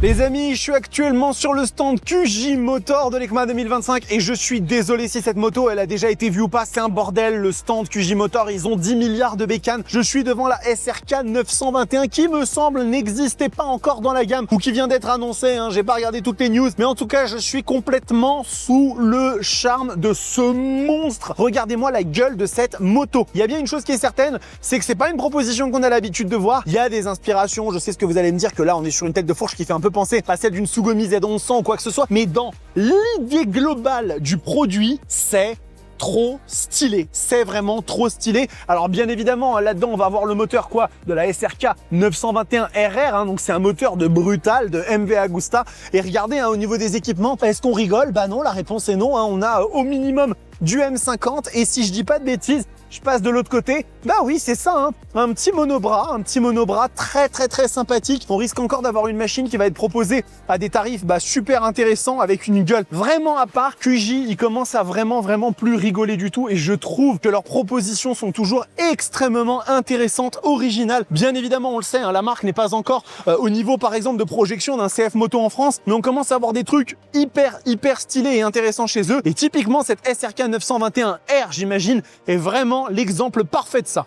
Les amis, je suis actuellement sur le stand QJ Motor de l'EICMA 2025 et je suis désolé si cette moto elle a déjà été vue ou pas, c'est un bordel le stand QJ Motor, ils ont 10 milliards de bécanes. Je suis devant la SRK 921 qui me semble n'existait pas encore dans la gamme ou qui vient d'être annoncée, hein. J'ai pas regardé toutes les news, mais en tout cas je suis complètement sous le charme de ce monstre. Regardez-moi la gueule de cette moto. Il y a bien une chose qui est certaine, c'est que c'est pas une proposition qu'on a l'habitude de voir. Il y a des inspirations, je sais ce que vous allez me dire que là on est sur une tête de fourche qui fait un peu penser à celle d'une Sugumi Z1100 ou quoi que ce soit, mais dans l'idée globale du produit, c'est trop stylé, c'est vraiment trop stylé. Alors bien évidemment là-dedans on va avoir le moteur quoi de la SRK 921 RR, hein, donc c'est un moteur de brutal, de MV Agusta. Et regardez au niveau des équipements, est-ce qu'on rigole? Bah non, la réponse est non, hein. On a au minimum du M50 et si je dis pas de bêtises, je passe de l'autre côté. Bah oui, c'est ça, hein. Un petit monobras très sympathique. On risque encore d'avoir une machine qui va être proposée à des tarifs super intéressants avec une gueule vraiment à part. QJ, ils commencent à vraiment plus rigoler du tout et je trouve que leurs propositions sont toujours extrêmement intéressantes, originales. Bien évidemment, on le sait, hein, la marque n'est pas encore au niveau par exemple de projection d'un CF Moto en France, mais on commence à avoir des trucs hyper stylés et intéressants chez eux. Et typiquement, cette SRK 921R, j'imagine, est vraiment l'exemple parfait de ça.